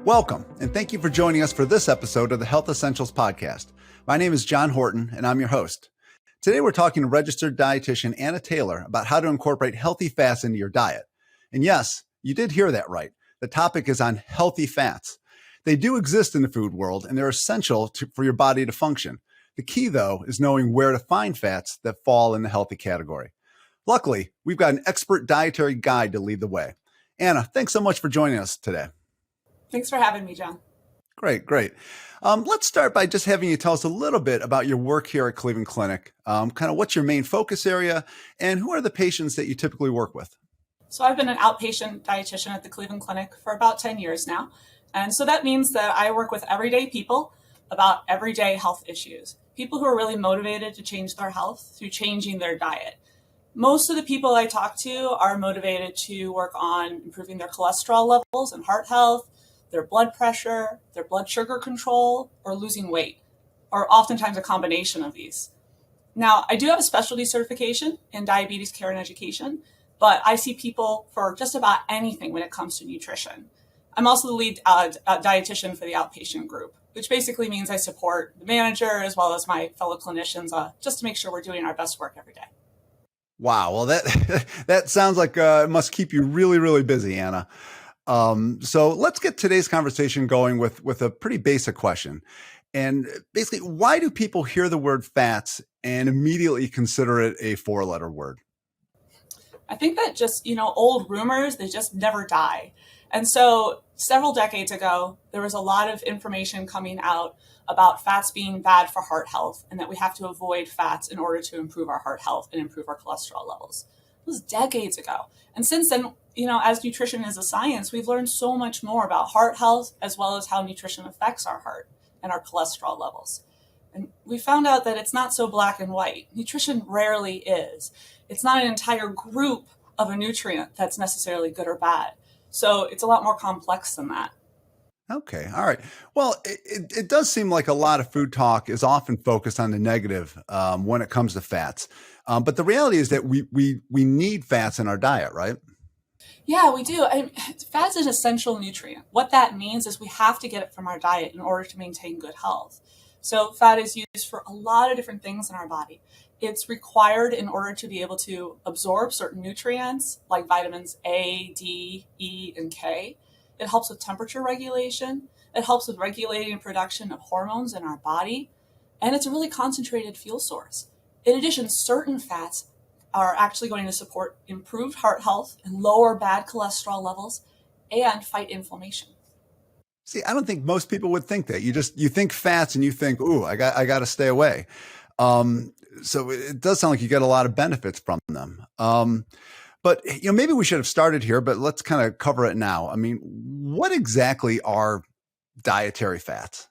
Welcome, and thank you for joining us for this episode of the Health Essentials Podcast. My name is John Horton, and I'm your host. Today, we're talking to registered dietitian Anna Taylor about how to incorporate healthy fats into your diet. And yes, you did hear that right. The topic is on healthy fats. They do exist in the food world, and they're essential for your body to function. The key, though, is knowing where to find fats that fall in the healthy category. Luckily, we've got an expert dietary guide to lead the way. Anna, thanks so much for joining us today. Thanks for having me, John. Great. Let's start by just having you tell us a little bit about your work here at Cleveland Clinic, kind of what's your main focus area, and who are the patients that you typically work with? So I've been an outpatient dietitian at the Cleveland Clinic for about 10 years now. And so that means that I work with everyday people about everyday health issues, people who are really motivated to change their health through changing their diet. Most of the people I talk to are motivated to work on improving their cholesterol levels and heart health, their blood pressure, their blood sugar control, or losing weight, or oftentimes a combination of these. Now, I do have a specialty certification in diabetes care and education, but I see people for just about anything when it comes to nutrition. I'm also the lead dietitian for the outpatient group, which basically means I support the manager as well as my fellow clinicians just to make sure we're doing our best work every day. Wow. Well, that sounds like it must keep you really, really busy, Anna. So let's get today's conversation going with a pretty basic question. And basically, why do people hear the word fats and immediately consider it a 4-letter word? I think that just, old rumors, they just never die. And so several decades ago, there was a lot of information coming out about fats being bad for heart health and that we have to avoid fats in order to improve our heart health and improve our cholesterol levels. It was decades ago. And since then, as nutrition is a science, we've learned so much more about heart health as well as how nutrition affects our heart and our cholesterol levels. And we found out that it's not so black and white. Nutrition rarely is. It's not an entire group of a nutrient that's necessarily good or bad. So it's a lot more complex than that. Okay. All right. Well, it does seem like a lot of food talk is often focused on the negative when it comes to fats. But the reality is that we need fats in our diet, right? Yeah, we do. Fats is an essential nutrient. What that means is we have to get it from our diet in order to maintain good health. So fat is used for a lot of different things in our body. It's required in order to be able to absorb certain nutrients like vitamins A, D, E, and K. It helps with temperature regulation. It helps with regulating production of hormones in our body. And it's a really concentrated fuel source. In addition, certain fats are actually going to support improved heart health and lower bad cholesterol levels and fight inflammation. See, I don't think most people would think that. You think fats and you think, ooh, I got to stay away. So it does sound like you get a lot of benefits from them. But maybe we should have started here, but let's kind of cover it now. I mean, what exactly are dietary fats?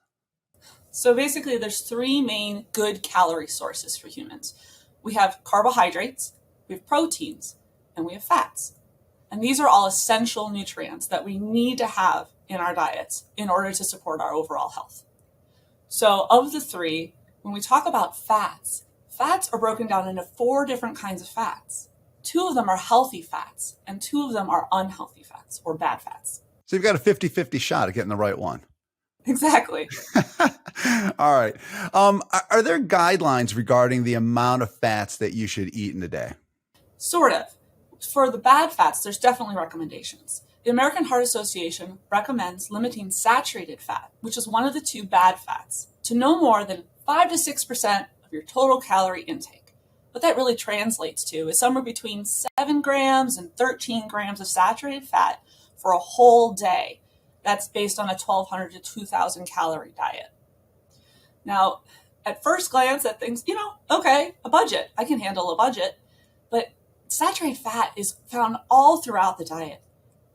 So basically, there's 3 main good calorie sources for humans. We have carbohydrates, we have proteins, and we have fats. And these are all essential nutrients that we need to have in our diets in order to support our overall health. So of the 3, when we talk about fats are broken down into 4 different kinds of fats. 2 of them are healthy fats, and 2 of them are unhealthy fats or bad fats. So you've got a 50-50 shot at getting the right one. Exactly. All right. Are there guidelines regarding the amount of fats that you should eat in a day? Sort of. For the bad fats, there's definitely recommendations. The American Heart Association recommends limiting saturated fat, which is one of the 2 bad fats, to no more than 5 to 6% of your total calorie intake. What that really translates to is somewhere between 7 grams and 13 grams of saturated fat for a whole day. That's based on a 1,200 to 2,000 calorie diet. Now, at first glance, that thing's, okay, a budget. I can handle a budget. But saturated fat is found all throughout the diet.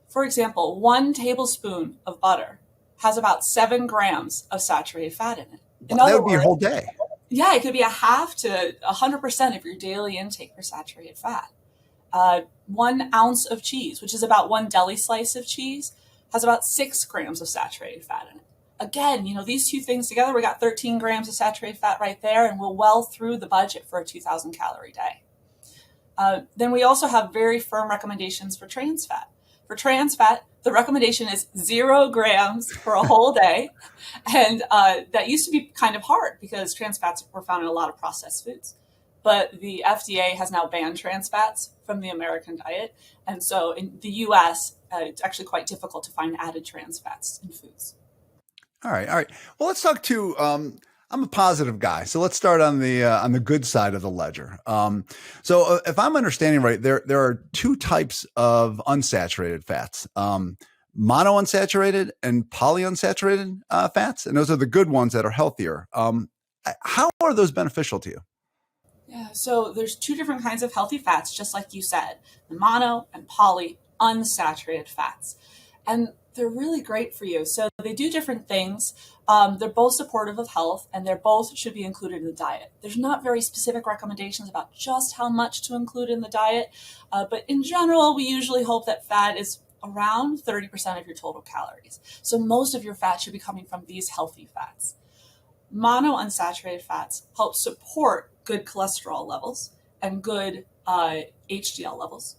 For example, 1 tablespoon of butter has about 7 grams of saturated fat in it. That would be a whole day. Yeah, it could be a half to 100% of your daily intake for saturated fat. 1 ounce of cheese, which is about 1 deli slice of cheese, has about 6 grams of saturated fat in it. Again, these 2 things together, we got 13 grams of saturated fat right there, and we're well through the budget for a 2,000 calorie day. Then we also have very firm recommendations for trans fat. For trans fat, the recommendation is 0 grams for a whole day. And that used to be kind of hard because trans fats were found in a lot of processed foods. But the FDA has now banned trans fats from the American diet. And so in the US, it's actually quite difficult to find added trans fats in foods. All right. Well, let's talk to. I'm a positive guy, so let's start on the good side of the ledger. So, if I'm understanding right, there are two types of unsaturated fats: monounsaturated and polyunsaturated fats, and those are the good ones that are healthier. How are those beneficial to you? Yeah, so there's two different kinds of healthy fats, just like you said, the mono and polyunsaturated fats. And they're really great for you. So they do different things. They're both supportive of health, and they're both should be included in the diet. There's not very specific recommendations about just how much to include in the diet, but in general, we usually hope that fat is around 30% of your total calories. So most of your fat should be coming from these healthy fats. Monounsaturated fats help support good cholesterol levels and good HDL levels.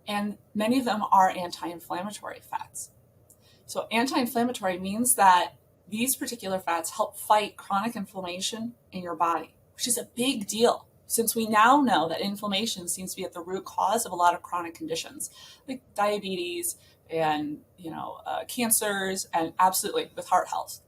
And many of them are anti-inflammatory fats. So anti-inflammatory means that these particular fats help fight chronic inflammation in your body, which is a big deal since we now know that inflammation seems to be at the root cause of a lot of chronic conditions like diabetes and cancers, and absolutely with heart health.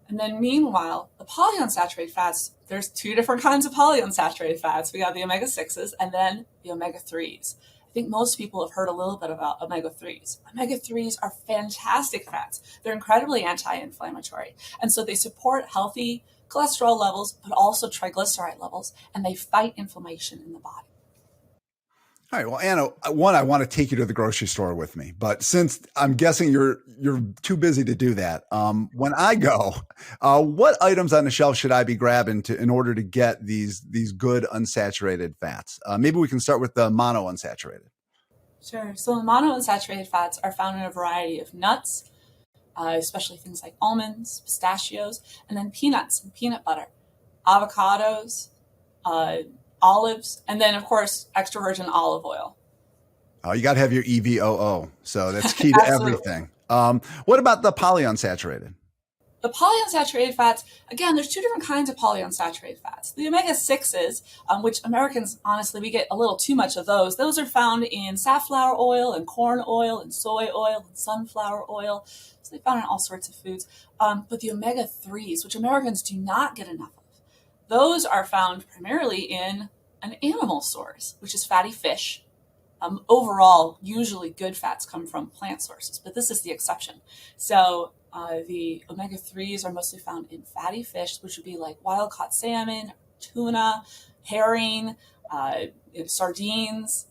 And then meanwhile, the polyunsaturated fats, there's two different kinds of polyunsaturated fats. We have the omega-6s and then the omega-3s. I think most people have heard a little bit about omega-3s. Omega-3s are fantastic fats. They're incredibly anti-inflammatory. And so they support healthy cholesterol levels, but also triglyceride levels, and they fight inflammation in the body. All right. Well, Anna, I want to take you to the grocery store with me, but since I'm guessing you're too busy to do that, when I go, what items on the shelf should I be grabbing in order to get these good unsaturated fats? Maybe we can start with the monounsaturated. Sure. So the monounsaturated fats are found in a variety of nuts, especially things like almonds, pistachios, and then peanuts and peanut butter, avocados, olives, and then, of course, extra virgin olive oil. Oh, you got to have your EVOO. So that's key to everything. What about the polyunsaturated? The polyunsaturated fats, again, there's two different kinds of polyunsaturated fats. The omega-6s, which Americans, honestly, we get a little too much of those. Those are found in safflower oil and corn oil and soy oil and sunflower oil. So they're found in all sorts of foods. But the omega-3s, which Americans do not get enough of, those are found primarily in an animal source, which is fatty fish. Overall, usually good fats come from plant sources, but this is the exception. So the omega-3s are mostly found in fatty fish, which would be like wild-caught salmon, tuna, herring, sardines,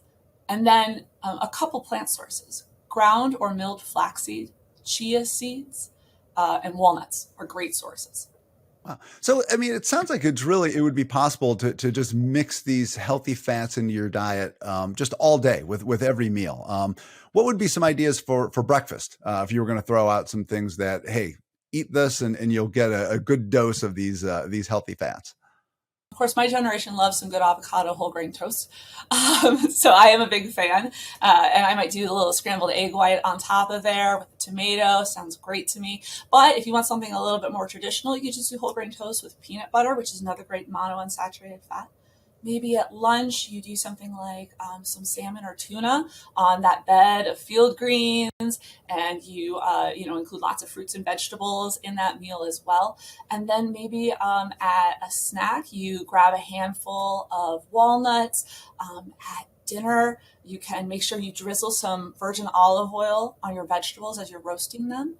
and then a couple plant sources, ground or milled flaxseed, chia seeds, and walnuts are great sources. Wow. So, I mean, it sounds like it would be possible to just mix these healthy fats into your diet just all day with every meal. What would be some ideas for breakfast if you were going to throw out some things that, hey, eat this and you'll get a good dose of these healthy fats? Of course, my generation loves some good avocado whole grain toast. So I am a big fan. And I might do a little scrambled egg white on top of there with a tomato. Sounds great to me. But if you want something a little bit more traditional, you can just do whole grain toast with peanut butter, which is another great monounsaturated fat. Maybe at lunch, you do something like some salmon or tuna on that bed of field greens, and you include lots of fruits and vegetables in that meal as well. And then maybe at a snack, you grab a handful of walnuts. At dinner, you can make sure you drizzle some virgin olive oil on your vegetables as you're roasting them.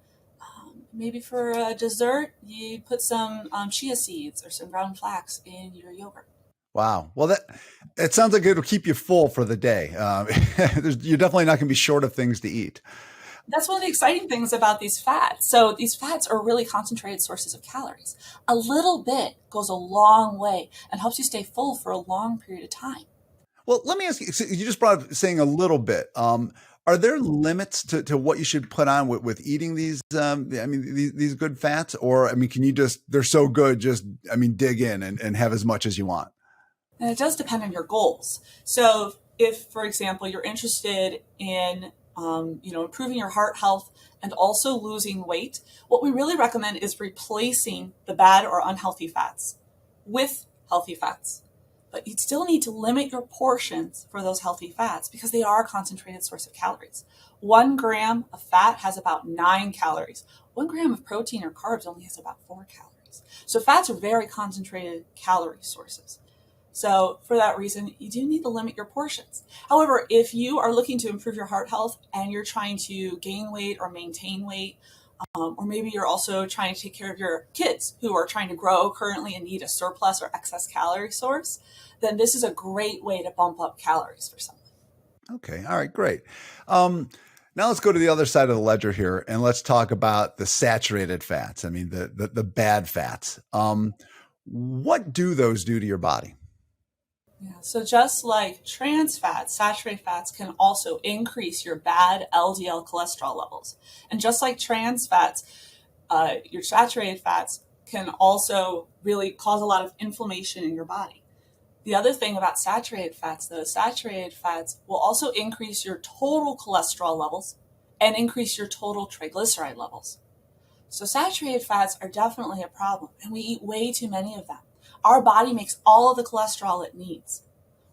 Maybe for a dessert, you put some chia seeds or some ground flax in your yogurt. Wow. Well, it sounds like it'll keep you full for the day. You're definitely not going to be short of things to eat. That's one of the exciting things about these fats. So these fats are really concentrated sources of calories. A little bit goes a long way and helps you stay full for a long period of time. Well, let me ask you, so you just brought up saying a little bit. Are there limits to what you should put on with eating these, these good fats? Or, can you they're so good, dig in and have as much as you want? And it does depend on your goals. So if, for example, you're interested in improving your heart health, and also losing weight, what we really recommend is replacing the bad or unhealthy fats with healthy fats. But you'd still need to limit your portions for those healthy fats because they are a concentrated source of calories. 1 gram of fat has about 9 calories. 1 gram of protein or carbs only has about 4 calories. So fats are very concentrated calorie sources. So for that reason, you do need to limit your portions. However, if you are looking to improve your heart health and you're trying to gain weight or maintain weight, or maybe you're also trying to take care of your kids who are trying to grow currently and need a surplus or excess calorie source, then this is a great way to bump up calories for someone. Okay. All right, great. Now let's go to the other side of the ledger here and let's talk about the saturated fats. I mean, the bad fats. What do those do to your body? Yeah, so just like trans fats, saturated fats can also increase your bad LDL cholesterol levels. And just like trans fats, your saturated fats can also really cause a lot of inflammation in your body. The other thing about saturated fats, though, saturated fats will also increase your total cholesterol levels and increase your total triglyceride levels. So saturated fats are definitely a problem, and we eat way too many of them. Our body makes all of the cholesterol it needs.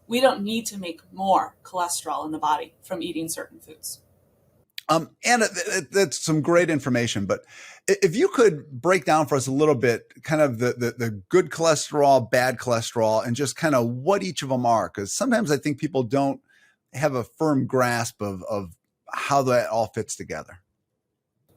We don't need to make more cholesterol in the body from eating certain foods. Anna, that's some great information, but if you could break down for us a little bit kind of the good cholesterol, bad cholesterol, and just kind of what each of them are, because sometimes I think people don't have a firm grasp of how that all fits together.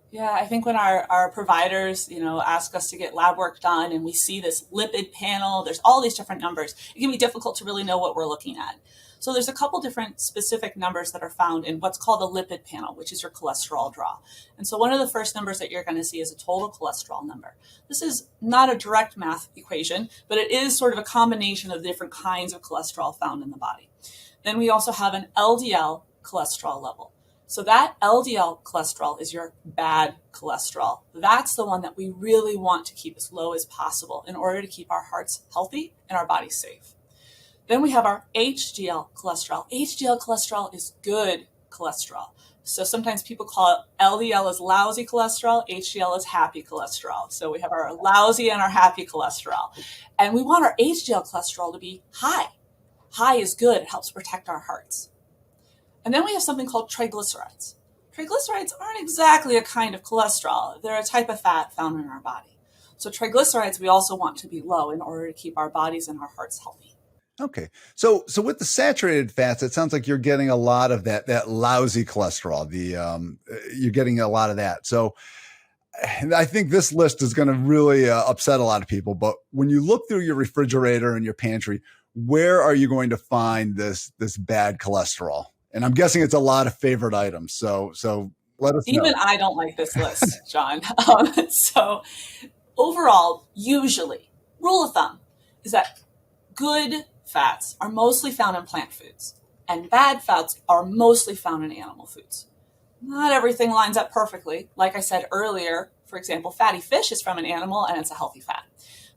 Yeah, I think when our providers, ask us to get lab work done and we see this lipid panel, there's all these different numbers. It can be difficult to really know what we're looking at. So there's a couple different specific numbers that are found in what's called a lipid panel, which is your cholesterol draw. And so one of the first numbers that you're going to see is a total cholesterol number. This is not a direct math equation, but it is sort of a combination of the different kinds of cholesterol found in the body. Then we also have an LDL cholesterol level. So that LDL cholesterol is your bad cholesterol. That's the one that we really want to keep as low as possible in order to keep our hearts healthy and our bodies safe. Then we have our HDL cholesterol. HDL cholesterol is good cholesterol. So sometimes people call it LDL is lousy cholesterol, HDL is happy cholesterol. So we have our lousy and our happy cholesterol. And we want our HDL cholesterol to be high. High is good. It helps protect our hearts. And then we have something called triglycerides. Triglycerides aren't exactly a kind of cholesterol. They're a type of fat found in our body. So triglycerides we also want to be low in order to keep our bodies and our hearts healthy. Okay. So with the saturated fats, it sounds like you're getting a lot of that lousy cholesterol. You're getting a lot of that. So I think this list is going to really upset a lot of people. But when you look through your refrigerator and your pantry, where are you going to find this bad cholesterol? And I'm guessing it's a lot of favorite items. So let us know. Even I don't like this list, John. So overall, usually, rule of thumb is that good fats are mostly found in plant foods and bad fats are mostly found in animal foods. Not everything lines up perfectly. Like I said earlier, for example, fatty fish is from an animal and it's a healthy fat.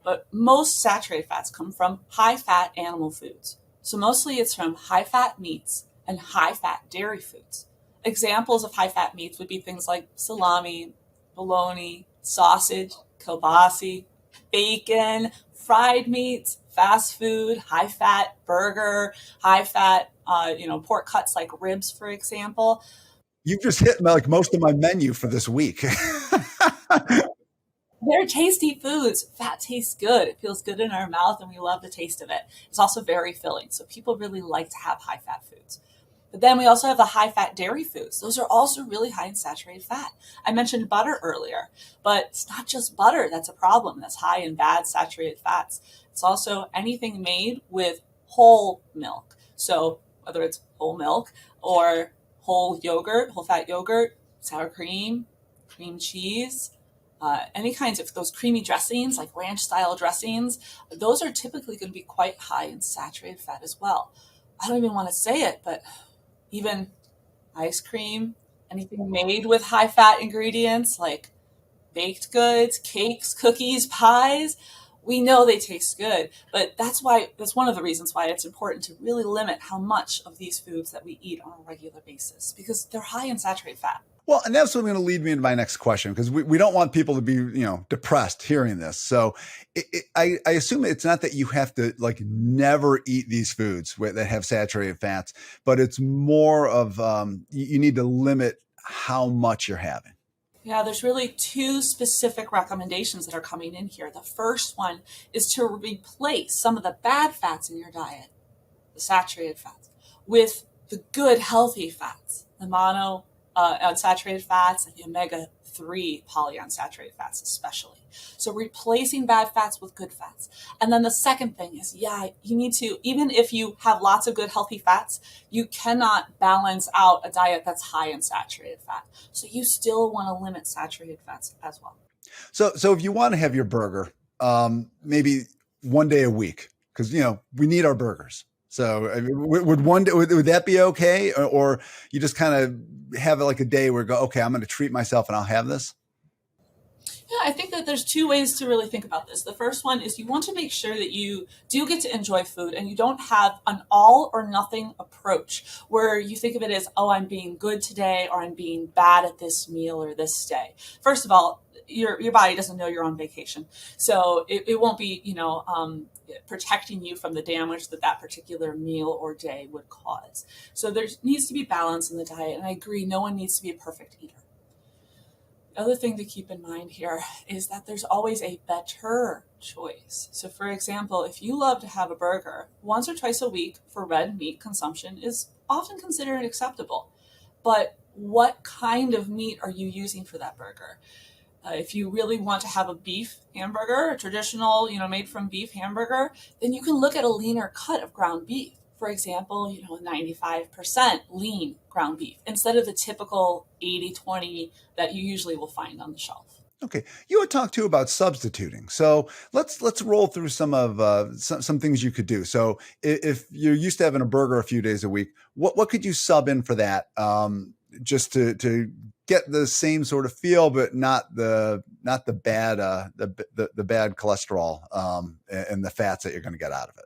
But most saturated fats come from high-fat animal foods. So mostly it's from high-fat meats and high-fat dairy foods. Examples of high-fat meats would be things like salami, bologna, sausage, kielbasa, bacon, fried meats, fast food, high-fat burger, high-fat, pork cuts like ribs, for example. You've just hit like most of my menu for this week. They're tasty foods. Fat tastes good. It feels good in our mouth and we love the taste of it. It's also very filling. So people really like to have high-fat foods. But then we also have the high-fat dairy foods. Those are also really high in saturated fat. I mentioned butter earlier, but it's not just butter that's a problem that's high in bad saturated fats. It's also anything made with whole milk. So whether it's whole milk or whole yogurt, whole fat yogurt, sour cream, cream cheese, any kinds of those creamy dressings like ranch style dressings, those are typically going to be quite high in saturated fat as well. I don't even want to say it, but even ice cream, anything made with high fat ingredients like baked goods, cakes, cookies, pies, We know they taste good, but that's one of the reasons why it's important to really limit how much of these foods that we eat on a regular basis, because they're high in saturated fat. Well, and that's what's going to lead me into my next question, because we don't want people to be, depressed hearing this. So I assume it's not that you have to like never eat these foods that have saturated fats, but it's more of you need to limit how much you're having. Yeah, there's really two specific recommendations that are coming in here. The first one is to replace some of the bad fats in your diet, the saturated fats, with the good healthy fats, the monounsaturated fats and the omega-3 polyunsaturated fats especially. So replacing bad fats with good fats. And then the second thing is, you need to, even if you have lots of good healthy fats, you cannot balance out a diet that's high in saturated fat. So you still want to limit saturated fats as well. So if you want to have your burger, maybe one day a week, because we need our burgers. So I mean, would that be okay, or you just kind of have it like a day where okay, I'm going to treat myself and I'll have this? Yeah, I think that there's two ways to really think about this. The first one is you want to make sure that you do get to enjoy food and you don't have an all or nothing approach where you think of it as, oh, I'm being good today or I'm being bad at this meal or this day. First of all, your body doesn't know you're on vacation. So it won't be, protecting you from the damage that particular meal or day would cause. So there needs to be balance in the diet. And I agree, no one needs to be a perfect eater. The other thing to keep in mind here is that there's always a better choice. So for example, if you love to have a burger, once or twice a week for red meat consumption is often considered acceptable. But what kind of meat are you using for that burger? If you really want to have a beef hamburger, a traditional, made from beef hamburger, then you can look at a leaner cut of ground beef. For example, 95% lean ground beef instead of the typical 80-20 that you usually will find on the shelf. Okay, you had talked too about substituting. So let's roll through some of some things you could do. So if you're used to having a burger a few days a week, what could you sub in for that? Just to get the same sort of feel, but not the bad the bad cholesterol and the fats that you're going to get out of it.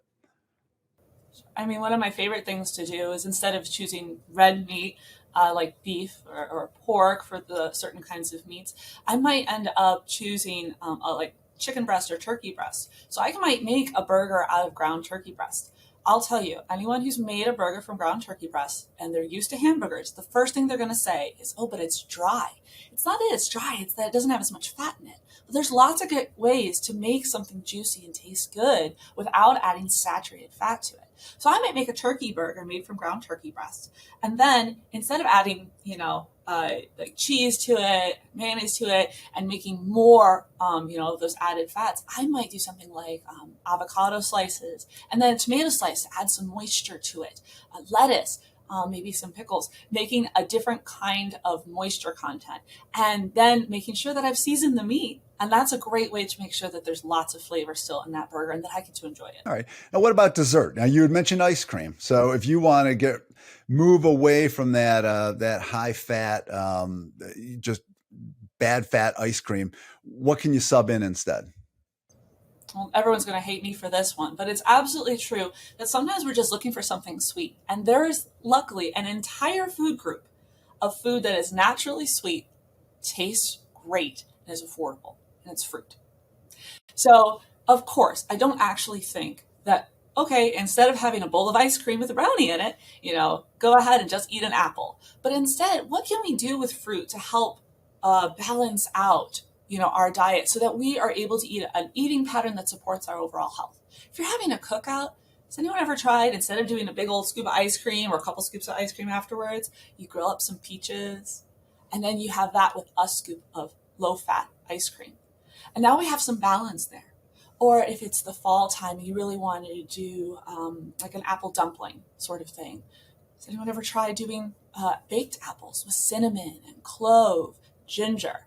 I mean, one of my favorite things to do is instead of choosing red meat, like beef or pork for the certain kinds of meats, I might end up choosing like chicken breast or turkey breast. So I might make a burger out of ground turkey breast. I'll tell you, anyone who's made a burger from ground turkey breast and they're used to hamburgers, the first thing they're going to say is, oh, but it's dry. It's not that it's dry, it's that it doesn't have as much fat in it. But there's lots of good ways to make something juicy and taste good without adding saturated fat to it. So I might make a turkey burger made from ground turkey breast. And then instead of adding, like cheese to it, mayonnaise to it, and making more, of those added fats, I might do something like avocado slices and then a tomato slice to add some moisture to it, lettuce, maybe some pickles, making a different kind of moisture content, and then making sure that I've seasoned the meat. And that's a great way to make sure that there's lots of flavor still in that burger and that I get to enjoy it. All right. Now, what about dessert? Now, you had mentioned ice cream. So if you want to move away from that high fat, just bad fat ice cream, what can you sub in instead? Well, everyone's going to hate me for this one, but it's absolutely true that sometimes we're just looking for something sweet. And there is luckily an entire food group of food that is naturally sweet, tastes great, and is affordable, and it's fruit. So, of course, I don't actually think that, okay, instead of having a bowl of ice cream with a brownie in it, go ahead and just eat an apple. But instead, what can we do with fruit to help balance out our diet so that we are able to eat an eating pattern that supports our overall health? If you're having a cookout, has anyone ever tried, instead of doing a big old scoop of ice cream or a couple scoops of ice cream afterwards, you grill up some peaches, and then you have that with a scoop of low-fat ice cream. And now we have some balance there. Or if it's the fall time, you really want to do like an apple dumpling sort of thing. Has anyone ever tried doing baked apples with cinnamon and clove, ginger?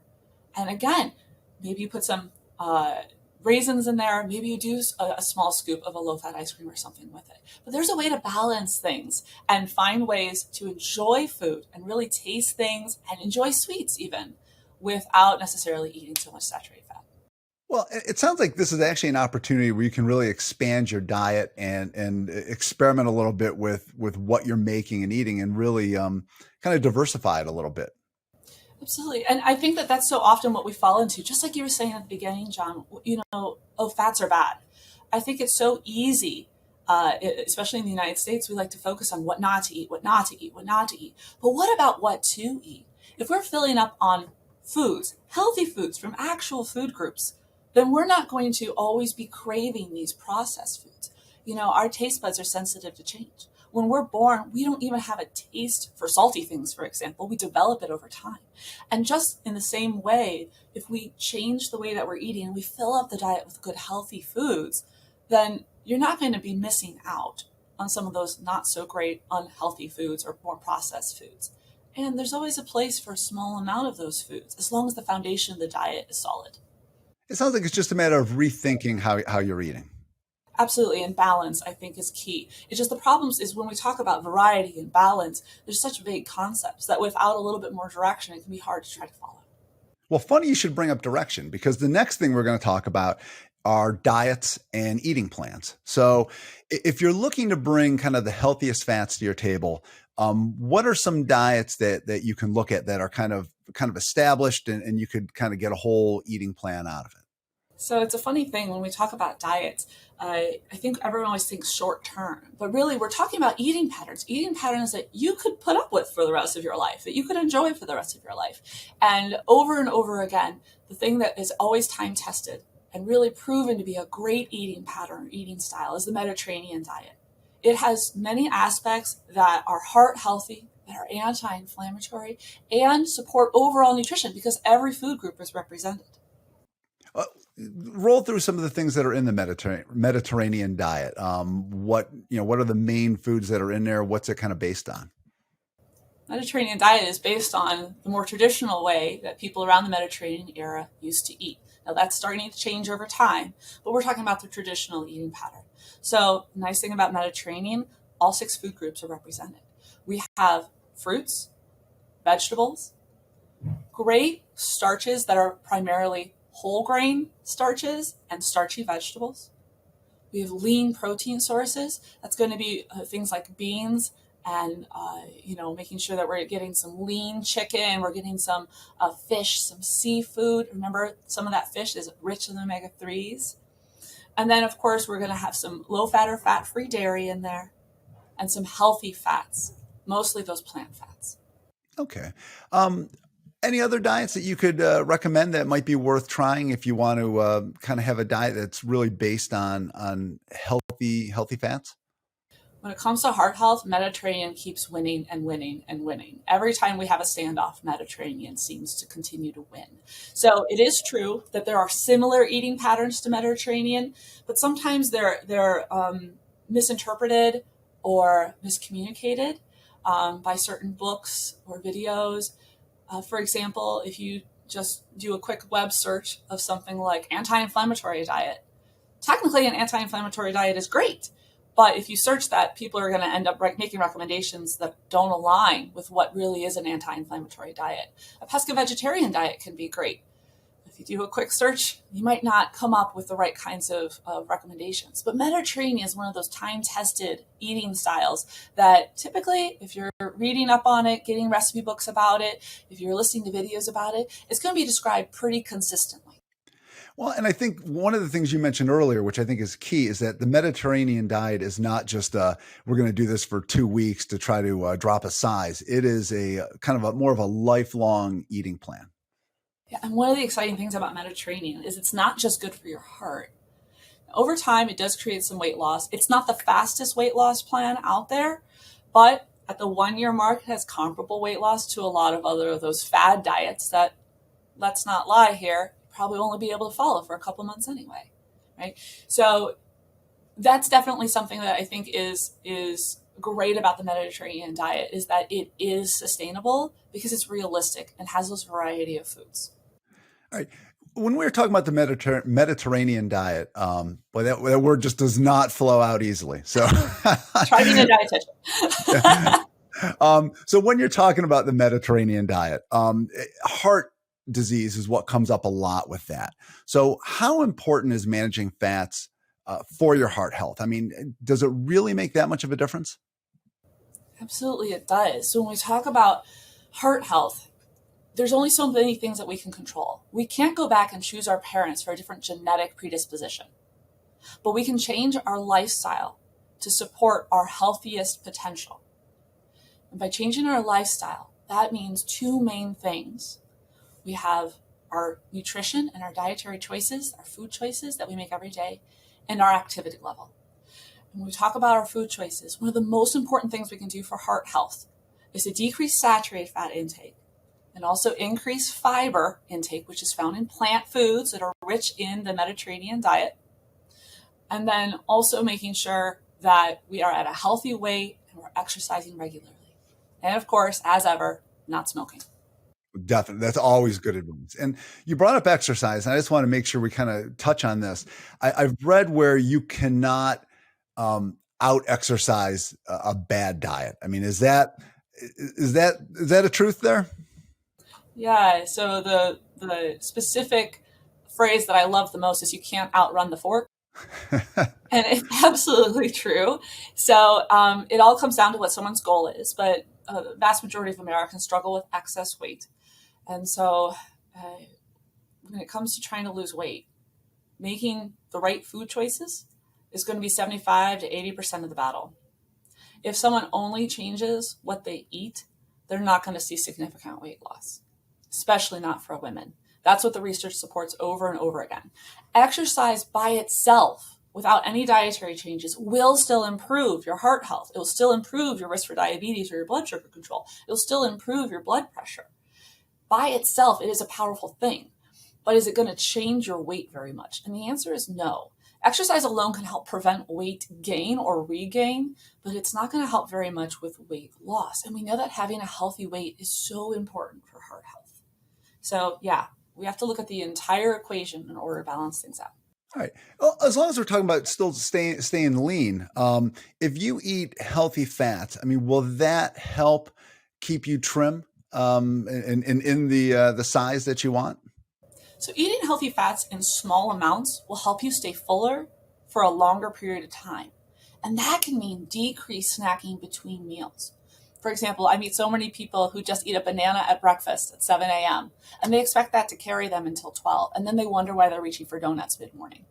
And again, maybe you put some raisins in there. Maybe you do a small scoop of a low-fat ice cream or something with it. But there's a way to balance things and find ways to enjoy food and really taste things and enjoy sweets even without necessarily eating so much saturated fat. Well, it sounds like this is actually an opportunity where you can really expand your diet and experiment a little bit with what you're making and eating, and really kind of diversify it a little bit. Absolutely. And I think that that's so often what we fall into, just like you were saying at the beginning, John, oh, fats are bad. I think it's so easy, especially in the United States, we like to focus on what not to eat, what not to eat, what not to eat. But what about what to eat? If we're filling up on foods, healthy foods from actual food groups, then we're not going to always be craving these processed foods. Our taste buds are sensitive to change. When we're born, we don't even have a taste for salty things, for example. We develop it over time. And just in the same way, if we change the way that we're eating and we fill up the diet with good, healthy foods, then you're not going to be missing out on some of those not so great, unhealthy foods or more processed foods. And there's always a place for a small amount of those foods, as long as the foundation of the diet is solid. It sounds like it's just a matter of rethinking how you're eating. Absolutely, and balance, I think, is key. It's just the problems is when we talk about variety and balance, there's such vague concepts that without a little bit more direction, it can be hard to try to follow. Well, funny you should bring up direction, because the next thing we're going to talk about are diets and eating plans. So if you're looking to bring kind of the healthiest fats to your table, what are some diets that you can look at that are kind of established, and you could kind of get a whole eating plan out of it? So it's a funny thing when we talk about diets. I think everyone always thinks short term, but really we're talking about eating patterns that you could put up with for the rest of your life, that you could enjoy for the rest of your life. And over again, the thing that is always time tested and really proven to be a great eating pattern, eating style, is the Mediterranean diet. It has many aspects that are heart healthy, that are anti-inflammatory, and support overall nutrition because every food group is represented. Roll through some of the things that are in the Mediterranean diet. What are the main foods that are in there? What's it kind of based on? Mediterranean diet is based on the more traditional way that people around the Mediterranean era used to eat. Now that's starting to change over time, but we're talking about the traditional eating pattern. So the nice thing about Mediterranean, all 6 food groups are represented. We have fruits, vegetables, great starches that are primarily whole grain starches and starchy vegetables. We have lean protein sources. That's going to be things like beans and, making sure that we're getting some lean chicken. We're getting some fish, some seafood. Remember, some of that fish is rich in omega-3s. And then, of course, we're going to have some low-fat or fat-free dairy in there and some healthy fats, mostly those plant fats. Okay. Any other diets that you could recommend that might be worth trying if you want to kind of have a diet that's really based on healthy fats? When it comes to heart health, Mediterranean keeps winning and winning and winning. Every time we have a standoff, Mediterranean seems to continue to win. So it is true that there are similar eating patterns to Mediterranean, but sometimes they're misinterpreted or miscommunicated by certain books or videos. For example, if you just do a quick web search of something like anti-inflammatory diet, technically an anti-inflammatory diet is great. But if you search that, people are going to end up making recommendations that don't align with what really is an anti-inflammatory diet. A pesco-vegetarian diet can be great. If you do a quick search, you might not come up with the right kinds of recommendations. But Mediterranean is one of those time-tested eating styles that typically, if you're reading up on it, getting recipe books about it, if you're listening to videos about it, it's going to be described pretty consistently. Well, and I think one of the things you mentioned earlier, which I think is key, is that the Mediterranean diet is not just we're going to do this for 2 weeks to try to drop a size. It is a kind of more of a lifelong eating plan. Yeah, and one of the exciting things about Mediterranean is it's not just good for your heart. Over time, it does create some weight loss. It's not the fastest weight loss plan out there, but at the 1-year mark, it has comparable weight loss to a lot of other of those fad diets that, let's not lie here, probably only be able to follow for a couple months anyway, right? So that's definitely something that I think is great about the Mediterranean diet, is that it is sustainable because it's realistic and has those variety of foods. All right. When we were talking about the Mediterranean diet, boy, that word just does not flow out easily. So try being a dietitian. So when you're talking about the Mediterranean diet, heart disease is what comes up a lot with that. So how important is managing fats for your heart health? I mean, does it really make that much of a difference? Absolutely, it does. So when we talk about heart health, there's only so many things that we can control. We can't go back and choose our parents for a different genetic predisposition, but we can change our lifestyle to support our healthiest potential. And by changing our lifestyle, that means two main things. We have our nutrition and our dietary choices, our food choices that we make every day, and our activity level. When we talk about our food choices, one of the most important things we can do for heart health is to decrease saturated fat intake and also increase fiber intake, which is found in plant foods that are rich in the Mediterranean diet. And then also making sure that we are at a healthy weight and we're exercising regularly. And of course, as ever, not smoking. Definitely. That's always good advice. And you brought up exercise, and I just want to make sure we kind of touch on this. I've read where you cannot out exercise a bad diet. I mean, is that a truth there? Yeah. So the specific phrase that I love the most is you can't outrun the fork. And it's absolutely true. So it all comes down to what someone's goal is, but the vast majority of Americans struggle with excess weight. And so when it comes to trying to lose weight, making the right food choices is going to be 75 to 80% of the battle. If someone only changes what they eat, they're not going to see significant weight loss, especially not for women. That's what the research supports over and over again. Exercise by itself, without any dietary changes, will still improve your heart health. It will still improve your risk for diabetes or your blood sugar control. It will still improve your blood pressure. By itself, it is a powerful thing. But is it going to change your weight very much? And the answer is no. Exercise alone can help prevent weight gain or regain, but it's not going to help very much with weight loss. And we know that having a healthy weight is so important for heart health. So yeah, we have to look at the entire equation in order to balance things out. All right. Well, as long as we're talking about still staying lean, if you eat healthy fats, I mean, will that help keep you trim in the size that you want? So eating healthy fats in small amounts will help you stay fuller for a longer period of time. And that can mean decreased snacking between meals. For example, I meet so many people who just eat a banana at breakfast at 7 a.m. and they expect that to carry them until 12. And then they wonder why they're reaching for donuts mid-morning,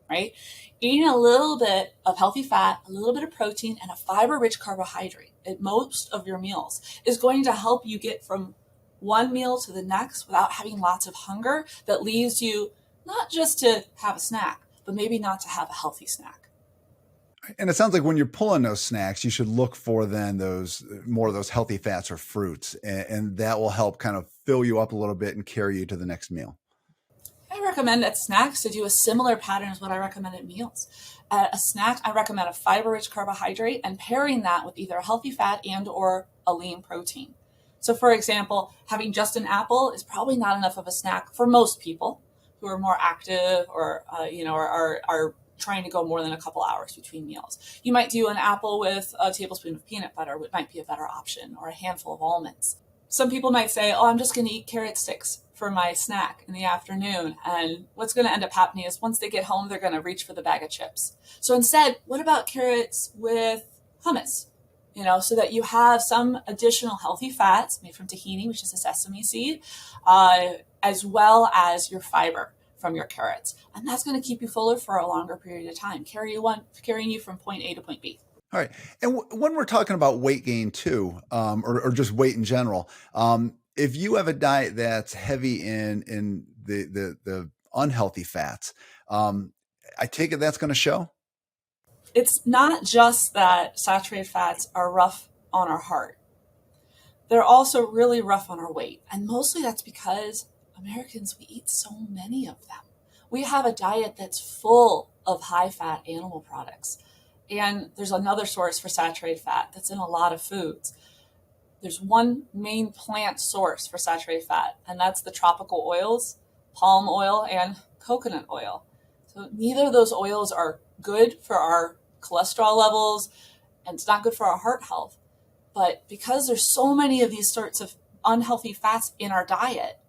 right? Eating a little bit of healthy fat, a little bit of protein, and a fiber-rich carbohydrate at most of your meals is going to help you get from one meal to the next without having lots of hunger that leaves you not just to have a snack, but maybe not to have a healthy snack. And it sounds like when you're pulling those snacks, you should look for then those more of those healthy fats or fruits, and that will help kind of fill you up a little bit and carry you to the next meal. I recommend at snacks to do a similar pattern as what I recommend at meals. At a snack, I recommend a fiber-rich carbohydrate and pairing that with either a healthy fat and or a lean protein. So for example, having just an apple is probably not enough of a snack for most people who are more active or are trying to go more than a couple hours between meals. You might do an apple with a tablespoon of peanut butter, which might be a better option, or a handful of almonds. Some people might say, oh, I'm just going to eat carrot sticks for my snack in the afternoon. And what's going to end up happening is once they get home, they're going to reach for the bag of chips. So instead, what about carrots with hummus? So that you have some additional healthy fats made from tahini, which is a sesame seed, as well as your fiber from your carrots. And that's going to keep you fuller for a longer period of time, carrying you from point A to point B. All right. And when we're talking about weight gain too, or just weight in general, if you have a diet that's heavy in the unhealthy fats, I take it that's going to show? It's not just that saturated fats are rough on our heart. They're also really rough on our weight. And mostly that's because Americans, we eat so many of them. We have a diet that's full of high-fat animal products. And there's another source for saturated fat that's in a lot of foods. There's one main plant source for saturated fat, and that's the tropical oils, palm oil and coconut oil. So neither of those oils are good for our cholesterol levels, and it's not good for our heart health. But because there's so many of these sorts of unhealthy fats in our diet,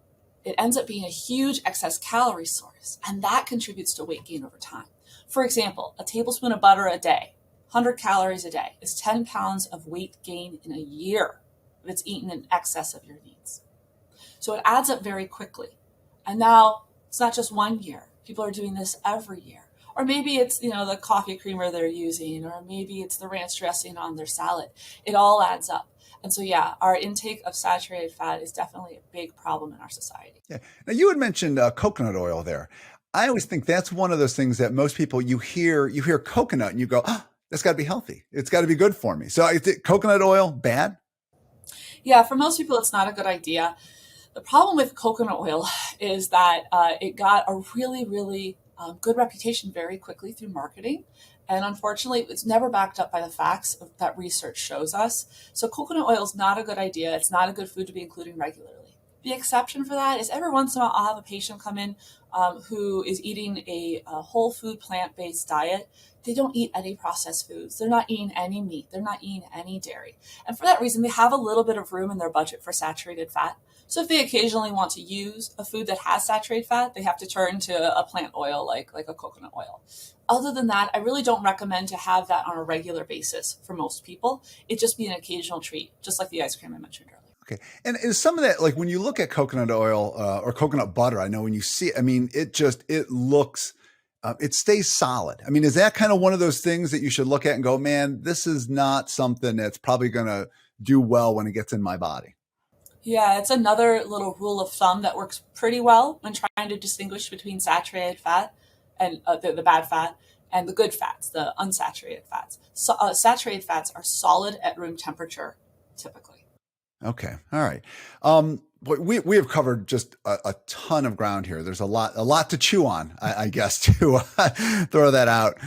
it ends up being a huge excess calorie source, and that contributes to weight gain over time. For example, a tablespoon of butter a day, 100 calories a day, is 10 pounds of weight gain in a year if it's eaten in excess of your needs. So it adds up very quickly. And now it's not just 1 year. People are doing this every year. Or maybe it's, the coffee creamer they're using, or maybe it's the ranch dressing on their salad. It all adds up. And so, yeah, our intake of saturated fat is definitely a big problem in our society. Yeah. Now, you had mentioned coconut oil there. I always think that's one of those things that most people, you hear coconut and you go, that's got to be healthy. It's got to be good for me. So is coconut oil bad? Yeah, for most people, it's not a good idea. The problem with coconut oil is that it got a really, really good reputation very quickly through marketing. And unfortunately, it's never backed up by the facts that research shows us. So coconut oil is not a good idea. It's not a good food to be including regularly. The exception for that is every once in a while, I'll have a patient come in who is eating a whole food plant-based diet. They don't eat any processed foods. They're not eating any meat. They're not eating any dairy. And for that reason, they have a little bit of room in their budget for saturated fat. So if they occasionally want to use a food that has saturated fat, they have to turn to a plant oil like a coconut oil. Other than that, I really don't recommend to have that on a regular basis for most people. It'd just be an occasional treat, just like the ice cream I mentioned earlier. Okay. And is some of that, like when you look at coconut oil or coconut butter, I know when you see it, it looks, it stays solid. Is that kind of one of those things that you should look at and go, man, this is not something that's probably going to do well when it gets in my body? Yeah, it's another little rule of thumb that works pretty well when trying to distinguish between saturated fat and the bad fat and the good fats, the unsaturated fats. So, saturated fats are solid at room temperature, typically. Okay. All right. But we have covered just a ton of ground here. There's a lot to chew on, I guess, to throw that out.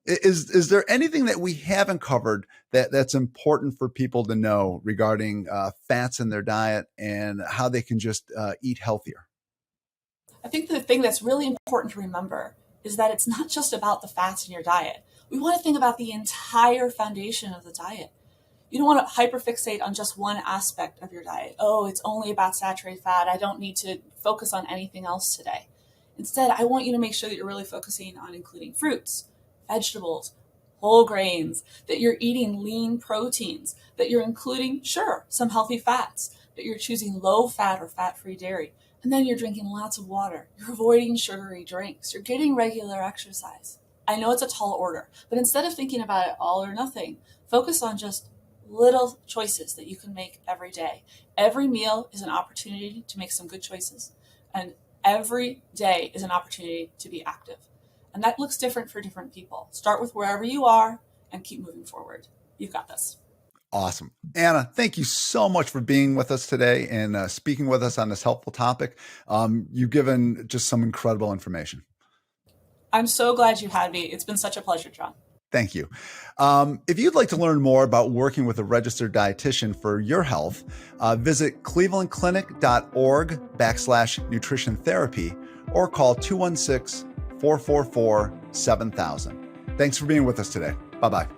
Is there anything that we haven't covered that's important for people to know regarding fats in their diet and how they can just eat healthier? I think the thing that's really important to remember is that it's not just about the fats in your diet. We want to think about the entire foundation of the diet. You don't want to hyperfixate on just one aspect of your diet. Oh, it's only about saturated fat. I don't need to focus on anything else today. Instead, I want you to make sure that you're really focusing on including fruits, vegetables, whole grains, that you're eating lean proteins, that you're including, sure, some healthy fats, that you're choosing low fat or fat-free dairy, and then you're drinking lots of water. You're avoiding sugary drinks. You're getting regular exercise. I know it's a tall order, but instead of thinking about it all or nothing, focus on just little choices that you can make every day. Every meal is an opportunity to make some good choices, and every day is an opportunity to be active. And that looks different for different people. Start with wherever you are and keep moving forward. You've got this. Awesome. Anna, thank you so much for being with us today and speaking with us on this helpful topic. You've given just some incredible information. I'm so glad you had me. It's been such a pleasure, John. Thank you. If you'd like to learn more about working with a registered dietitian for your health, visit clevelandclinic.org/nutrition therapy or call 216-444-7000. Thanks for being with us today. Bye-bye.